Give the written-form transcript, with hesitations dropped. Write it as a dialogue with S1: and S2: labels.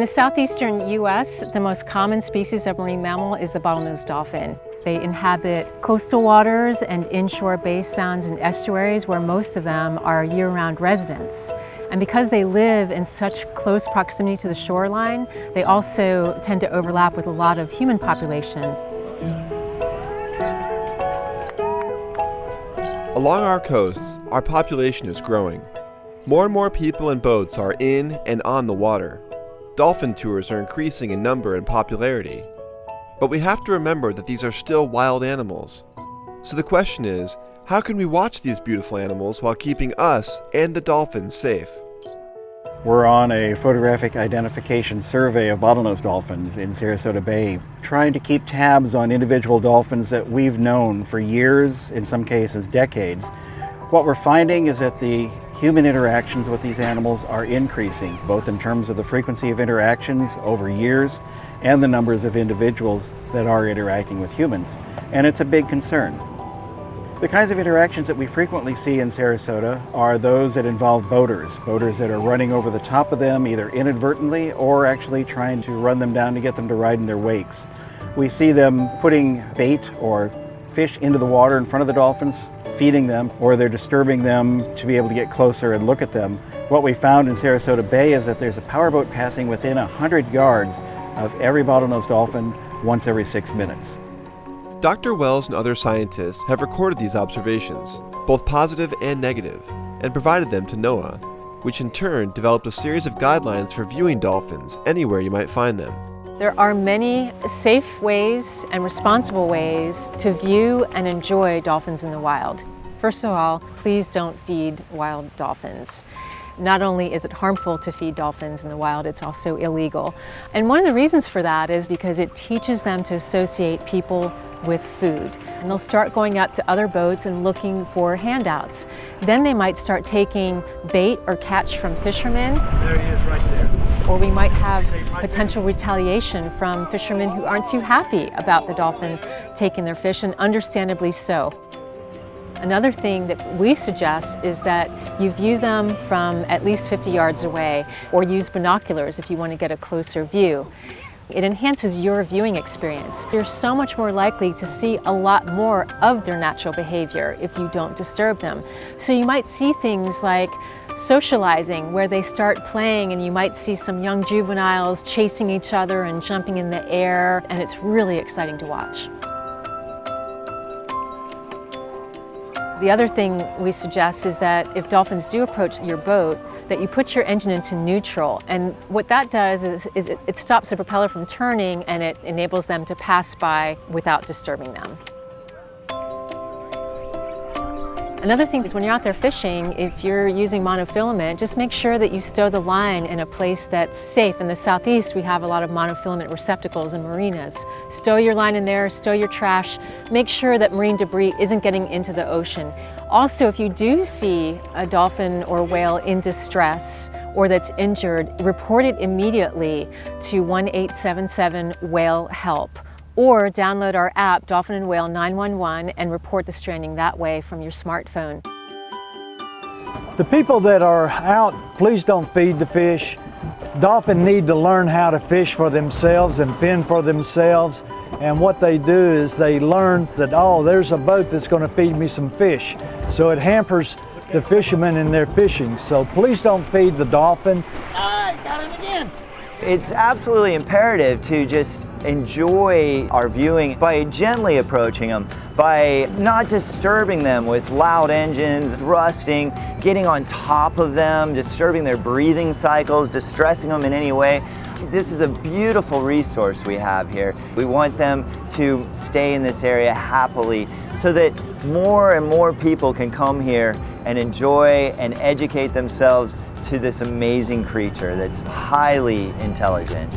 S1: In the southeastern U.S., the most common species of marine mammal is the bottlenose dolphin. They inhabit coastal waters and inshore bay sounds and estuaries where most of them are year-round residents. And because they live in such close proximity to the shoreline, they also tend to overlap with a lot of human populations.
S2: Along our coasts, our population is growing. More and more people and boats are in and on the water. Dolphin tours are increasing in number and popularity. But we have to remember that these are still wild animals. So the question is, how can we watch these beautiful animals while keeping us and the dolphins safe?
S3: We're on a photographic identification survey of bottlenose dolphins in Sarasota Bay, trying to keep tabs on individual dolphins that we've known for years, in some cases decades. What we're finding is that the human interactions with these animals are increasing, both in terms of the frequency of interactions over years and the numbers of individuals that are interacting with humans. And it's a big concern. The kinds of interactions that we frequently see in Sarasota are those that involve boaters that are running over the top of them either inadvertently or actually trying to run them down to get them to ride in their wakes. We see them putting bait or fish into the water in front of the dolphins, feeding them, or they're disturbing them to be able to get closer and look at them. What we found in Sarasota Bay is that there's a powerboat passing within 100 yards of every bottlenose dolphin once every 6 minutes.
S2: Dr. Wells and other scientists have recorded these observations, both positive and negative, and provided them to NOAA, which in turn developed a series of guidelines for viewing dolphins anywhere you might find them.
S1: There are many safe ways and responsible ways to view and enjoy dolphins in the wild. First of all, please don't feed wild dolphins. Not only is it harmful to feed dolphins in the wild, it's also illegal. And one of the reasons for that is because it teaches them to associate people with food. And they'll start going out to other boats and looking for handouts. Then they might start taking bait or catch from fishermen.
S4: There he is right there.
S1: Or we might have potential retaliation from fishermen who aren't too happy about the dolphin taking their fish, and understandably so. Another thing that we suggest is that you view them from at least 50 yards away, or use binoculars if you want to get a closer view. It enhances your viewing experience. You're so much more likely to see a lot more of their natural behavior if you don't disturb them. So you might see things like socializing, where they start playing and you might see some young juveniles chasing each other and jumping in the air, and it's really exciting to watch. The other thing we suggest is that if dolphins do approach your boat, that you put your engine into neutral. And what that does is it stops the propeller from turning, and it enables them to pass by without disturbing them. Another thing is when you're out there fishing, if you're using monofilament, just make sure that you stow the line in a place that's safe. In the southeast, we have a lot of monofilament receptacles and marinas. Stow your line in there, stow your trash. Make sure that marine debris isn't getting into the ocean. Also, if you do see a dolphin or whale in distress or that's injured, report it immediately to 1-877-WHALE-HELP. Or download our app, Dolphin and Whale 911, and report the stranding that way from your smartphone.
S4: The people that are out, please don't feed the fish. Dolphins need to learn how to fish for themselves and fend for themselves. And what they do is they learn that, oh, there's a boat that's going to feed me some fish. So it hampers the fishermen in their fishing. So please don't feed the dolphin.
S5: Got him again. It's absolutely imperative to just enjoy our viewing by gently approaching them, by not disturbing them with loud engines, thrusting, getting on top of them, disturbing their breathing cycles, distressing them in any way. This is a beautiful resource we have here. We want them to stay in this area happily so that more and more people can come here and enjoy and educate themselves to this amazing creature that's highly intelligent.